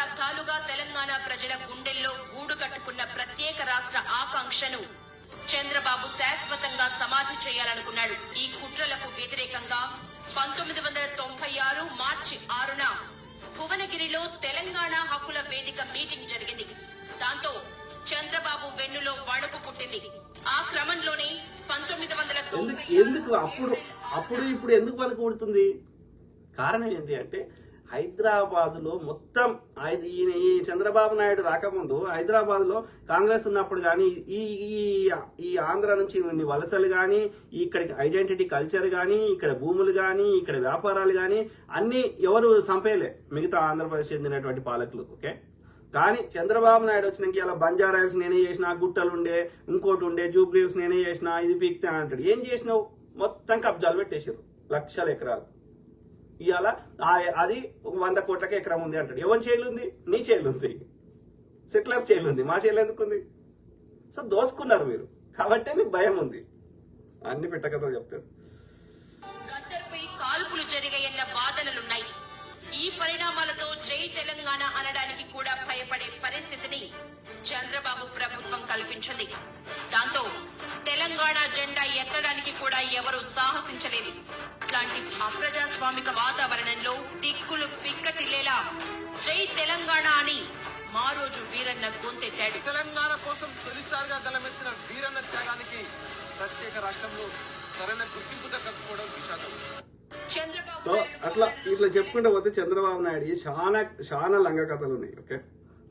దశాబ్దాలుగా తెలంగాణ ప్రజల గుండెల్లో గూడు కట్టుకున్న ప్రత్యేక రాష్ట్ర ఆకాంక్షను చంద్రబాబు శాశ్వతంగా సమాధి చేయాలనుకున్నాడు. ఈ కుట్రలకు వ్యతిరేకంగా 1996 మార్చి 6న భువనగిరిలో తెలంగాణ హక్కుల వేదిక మీటింగ్ జరిగింది. దాంతో చంద్రబాబు వెన్నులో వణుకు పుట్టింది. ఆ క్రమంలోనే 1990 అప్పుడు ఇప్పుడు ఎందుకు వణుకు పుడుతుంది? కారణం ఏంటి అంటే హైదరాబాద్ లో మొత్తం ఈ చంద్రబాబు నాయుడు రాకముందు హైదరాబాద్ లో కాంగ్రెస్ ఉన్నప్పుడు కానీ ఈ ఆంధ్ర నుంచి వలసలు కానీ ఇక్కడికి ఐడెంటిటీ కల్చర్ కానీ ఇక్కడ భూములు కానీ ఇక్కడ వ్యాపారాలు కానీ అన్ని ఎవరు సంపేయలే మిగతా ఆంధ్రప్రదేశ్ చెందినటువంటి పాలకులు. ఓకే, కానీ చంద్రబాబు నాయుడు వచ్చినాక ఇలా బంజారాయిల్స్ నేనే చేసిన, గుట్టలు ఉండే, ఇంకోటి ఉండే, జూబ్లీహిల్స్ నేనే చేసిన, ఇది పీక్తే అంటాడు. ఏం చేసినావు? మొత్తం కబ్జాలు పెట్టేసారు, లక్షల ఎకరాలు. ఇవాళ అది 100 కోట్లకి ఎకరం ఉంది అంటాడు. ఎవరి చేయాలి ఉంది? నీ చేయాలి ఉంది, సెటిలర్స్ చేయాలి ఉంది, మా చేయాలి ఎందుకుంది? సో దోసుకున్నారు మీరు, కాబట్టే మీకు భయం ఉంది. అన్ని పెట్టకథలు చెప్తాడు. గద్దర్పై కాల్పులు జరిగాయన్న వాదనలున్నాయి. ఈ పరిణామాలతో జై తెలంగాణ అనడానికి కూడా భయపడే పరిస్థితిని చంద్రబాబు ప్రభుత్వం కల్పించింది. దాంతో తెలంగాణ జెండా ఎత్తడానికి కూడా ఎవరూ సాహసించలేదు. ఇట్లాంటి అప్రజాస్వామిక వాతావరణంలో దిక్కులు పిక్కటిల్లేలా జై తెలంగాణ అని మారోజు వీరన్న గొంతెత్తాడు. తెలంగాణ కోసం తొలిసారిగా గలమెత్తిన వీరన్న త్యాగానికి ప్రత్యేక రాష్ట్రంలో సరైన గుర్తింపు దక్కకపోవడం విషాదం. సో ఇట్లా చెప్పుకుంటూ పోతే చంద్రబాబు నాయుడు చాలా లంగ కథలు ఉన్నాయి. ఓకే,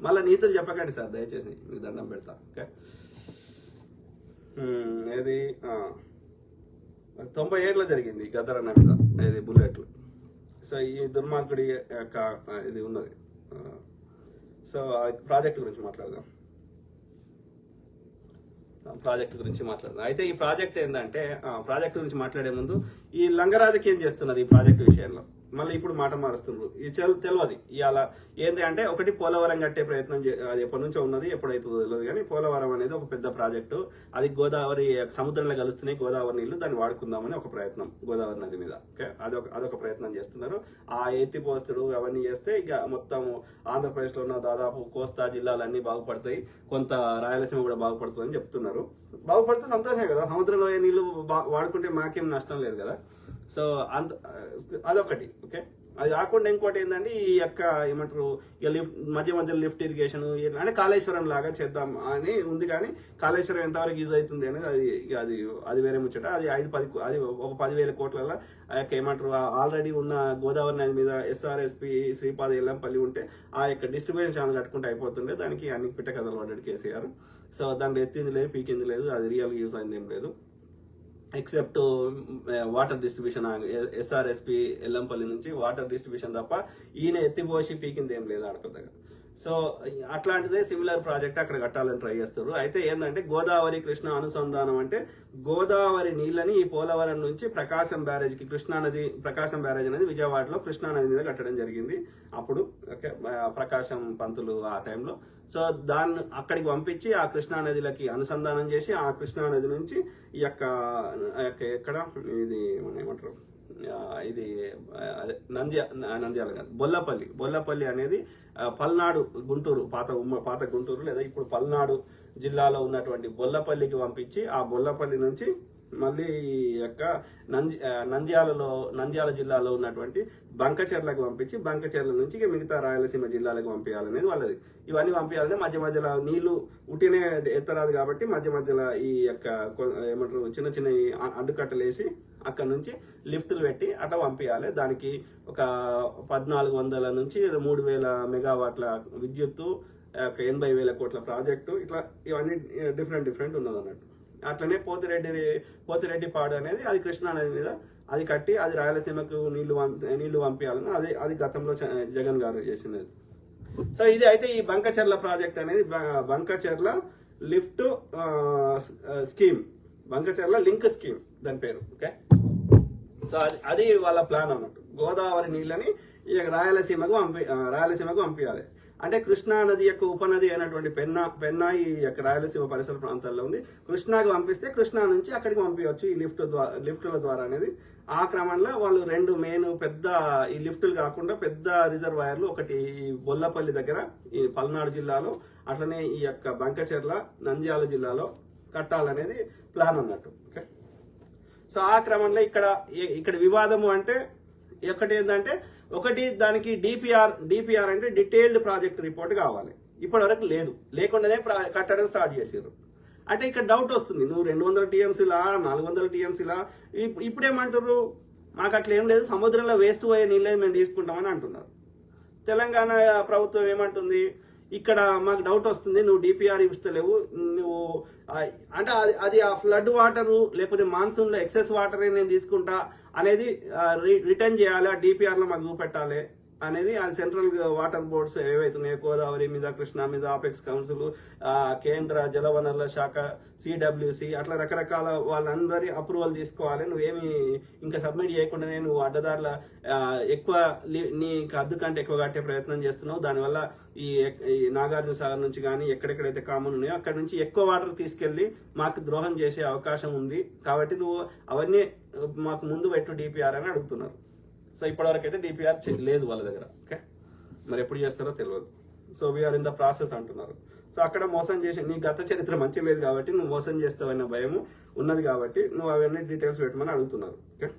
మళ్ళీ నీతులు చెప్పకండి సార్ దయచేసి, మీకు దండం పెడతా. ఓకే, ఏది 97లో జరిగింది గదరన్న మీద ఇది బుల్లెట్లు. సో ఈ దుర్మార్గుడి యొక్క ఇది ఉన్నది. సో ప్రాజెక్ట్ గురించి మాట్లాడదాం. అయితే ఈ ప్రాజెక్ట్ ఏంటంటే, ప్రాజెక్ట్ గురించి మాట్లాడే ముందు ఈ లంగరాజుకి ఏం చేస్తున్నారు ఈ ప్రాజెక్ట్ విషయంలో, మళ్ళీ ఇప్పుడు మాట మారుస్తున్నారు. ఇది తెలియదు. ఇవాళ ఏంటి అంటే, ఒకటి పోలవరం కట్టే ప్రయత్నం అది ఎప్పటి నుంచో ఉన్నది, ఎప్పుడైతుందో తెలియదు. కానీ పోలవరం అనేది ఒక పెద్ద ప్రాజెక్టు. అది గోదావరి సముద్రంలో కలుస్తున్నాయి గోదావరి నీళ్లు, దాన్ని వాడుకుందామని ఒక ప్రయత్నం గోదావరి నది మీద. ఓకే, అదొక ప్రయత్నం చేస్తున్నారు. ఆ ఎత్తిపోస్తుడు అవన్నీ చేస్తే ఇక మొత్తం ఆంధ్రప్రదేశ్లో ఉన్న దాదాపు కోస్తా జిల్లాలన్నీ బాగుపడతాయి, కొంత రాయలసీమ కూడా బాగుపడుతుంది అని చెప్తున్నారు. బాగుపడితే సంతోషమే కదా, సముద్రంలో నీళ్లు వాడుకుంటే మాకేం నష్టం లేదు కదా. సో అదొకటి. ఓకే, అది కాకుండా ఇంకోటి ఏంటంటే ఈ యొక్క ఏమంటారు ఇక మధ్య లిఫ్ట్ ఇరిగేషన్ అంటే కాళేశ్వరం లాగా చేద్దాం అని ఉంది. కానీ కాళేశ్వరం ఎంతవరకు యూజ్ అవుతుంది అనేది అది వేరే ముచ్చట. అది 10,000 కోట్ల ఏమంటారు ఆల్రెడీ ఉన్న గోదావరి నది మీద ఎస్ఆర్ఎస్పి శ్రీపాద ఎల్లంపల్లి ఉంటే ఆ యొక్క డిస్ట్రిబ్యూషన్ ఛానల్ కట్టుకుంటే అయిపోతుండే. దానికి అన్ని పిట్ట కథలు పడ్డాడు కేసీఆర్. సో దాంట్లో ఎత్తింది లేదు, పీకింది లేదు, అది రియల్ యూజ్ అయింది ఏం లేదు. Except water distribution SRSP Yellampalli నుంచి వాటర్ డిస్ట్రిబ్యూషన్ తప్ప ఈయన ఎత్తిపోసి పీకింది ఏం లేదు ఆడకొద్దగా. సో అట్లాంటిదే సిమిలర్ ప్రాజెక్ట్ అక్కడ కట్టాలని ట్రై చేస్తారు. అయితే ఏంటంటే గోదావరి కృష్ణ అనుసంధానం అంటే గోదావరి నీళ్ళని ఈ పోలవరం నుంచి ప్రకాశం బ్యారేజ్కి, కృష్ణానది ప్రకాశం బ్యారేజ్ అనేది విజయవాడలో కృష్ణానది మీద కట్టడం జరిగింది అప్పుడు. ప్రకాశం పంతులు ఆ టైంలో. సో దాన్ని అక్కడికి పంపించి ఆ కృష్ణానదిలకి అనుసంధానం చేసి ఆ కృష్ణానది నుంచి ఈ యొక్క ఎక్కడ ఇది ఏమంటారు ఇది నంద్యాల కాదు, బొల్లపల్లి అనేది పల్నాడు గుంటూరు పాత గుంటూరు లేదా ఇప్పుడు పల్నాడు జిల్లాలో ఉన్నటువంటి బొల్లపల్లికి పంపించి ఆ బొల్లపల్లి నుంచి మళ్ళీ యొక్క నంద్యాల జిల్లాలో ఉన్నటువంటి బంకచెర్లకు పంపించి బంకచెర్ల నుంచి మిగతా రాయలసీమ జిల్లాలకు పంపించాలనేది వాళ్ళది. ఇవన్నీ పంపించాలంటే మధ్యలో నీళ్లు ఉట్టినే ఎత్తరాదు కాబట్టి మధ్యలో ఈ యొక్క ఏమంటారు చిన్న చిన్న అడ్డుకట్టలు వేసి అక్కడ నుంచి లిఫ్టులు పెట్టి అట్లా పంపించాలి. దానికి ఒక 1400 నుంచి 3000 మెగావాట్ల విద్యుత్తు, 80,000 కోట్ల ప్రాజెక్టు, ఇట్లా ఇవన్నీ డిఫరెంట్ ఉన్నది అన్నట్టు. అట్లనే పోతిరెడ్డి పాడు అనేది అది కృష్ణానది మీద అది కట్టి అది రాయలసీమకు నీళ్లు పంపించాలని అది గతంలో జగన్ గారు చేసినది. సో ఇది అయితే ఈ బంకచెర్ల ప్రాజెక్ట్ అనేది Bankacherla lift scheme, Bankacherla link scheme దాని పేరు. ఓకే, సో అది వాళ్ళ ప్లాన్ అన్నట్టు. గోదావరి నీళ్ళని ఈ రాయలసీమకు పంపించాలి. అంటే కృష్ణా నది యొక్క ఉపనది అయినటువంటి పెన్నా ఈ యొక్క రాయలసీమ పరిసర ప్రాంతాల్లో ఉంది. కృష్ణాకి పంపిస్తే కృష్ణా నుంచి అక్కడికి పంపించవచ్చు ఈ లిఫ్టుల ద్వారా అనేది. ఆ క్రమంలో వాళ్ళు 2 మెయిన్ పెద్ద ఈ లిఫ్టులు కాకుండా పెద్ద రిజర్వాయర్లు, ఒకటి ఈ బొల్లపల్లి దగ్గర ఈ పల్నాడు జిల్లాలో, అట్లనే ఈ యొక్క బంకచెర్ల నంద్యాల జిల్లాలో కట్టాలనేది ప్లాన్ అన్నట్టు. ఓకే, సో ఆ క్రమంలో ఇక్కడ వివాదము అంటే ఒకటి దానికి డిపిఆర్ అంటే డీటెయిల్డ్ ప్రాజెక్ట్ రిపోర్ట్ కావాలి. ఇప్పటివరకు లేదు, లేకుండానే కట్టడం స్టార్ట్ చేసారు. అంటే ఇక్కడ డౌట్ వస్తుంది, నువ్వు 200 టీఎంసీలా 400 టీఎంసీలా ఇప్పుడేమంటారు, మాకు అట్లా ఏం లేదు, సముద్రంలో వేస్ట్ పోయే నీళ్ళే మేము తీసుకుంటామని అంటున్నారు. తెలంగాణ ప్రభుత్వం ఏమంటుంది, ఇక్కడ మాకు డౌట్ వస్తుంది, నువ్వు డిపిఆర్ ఇస్తలేవు, నువ్వు అంటే అది ఆ ఫ్లడ్ వాటరు లేకపోతే మాన్సూన్లో ఎక్సెస్ వాటరే నేను తీసుకుంటా అనేది రిటర్న్ చేయాలి, ఆ డిపిఆర్లో మాకు చూపెట్టాలి అనేది. అది సెంట్రల్ వాటర్ బోర్డ్స్ ఏవైతున్నాయో గోదావరి మీద, కృష్ణా మీద, ఆపెక్స్ కౌన్సిల్, కేంద్ర జలవనరుల శాఖ, సిడబ్ల్యూసి, అట్లా రకరకాల వాళ్ళందరి అప్రూవల్ తీసుకోవాలి. నువ్వేమి ఇంకా సబ్మిట్ చేయకుండానే నువ్వు అడ్డదారుల ఎక్కువ నీకు అద్దు కంటే ఎక్కువ కట్టే ప్రయత్నం చేస్తున్నావు. దానివల్ల ఈ నాగార్జున సాగర్ నుంచి కానీ ఎక్కడెక్కడైతే కామన్ ఉన్నాయో అక్కడ నుంచి ఎక్కువ వాటర్ తీసుకెళ్లి మాకు ద్రోహం చేసే అవకాశం ఉంది. కాబట్టి నువ్వు అవన్నీ మాకు ముందు పెట్టు డిపిఆర్ అని అడుగుతున్నారు. సో ఇప్పటివరకు అయితే డిపిఆర్ లేదు వాళ్ళ దగ్గర. ఓకే, మరి ఎప్పుడు చేస్తారో తెలియదు. So we are in the process అంటున్నారు. సో అక్కడ మోసం చేసి నీ గత చరిత్ర మంచి లేదు కాబట్టి నువ్వు మోసం చేస్తావన్న భయము ఉన్నది కాబట్టి నువ్వు అవన్నీ డీటెయిల్స్ పెట్టమని అడుగుతున్నారు. ఓకే.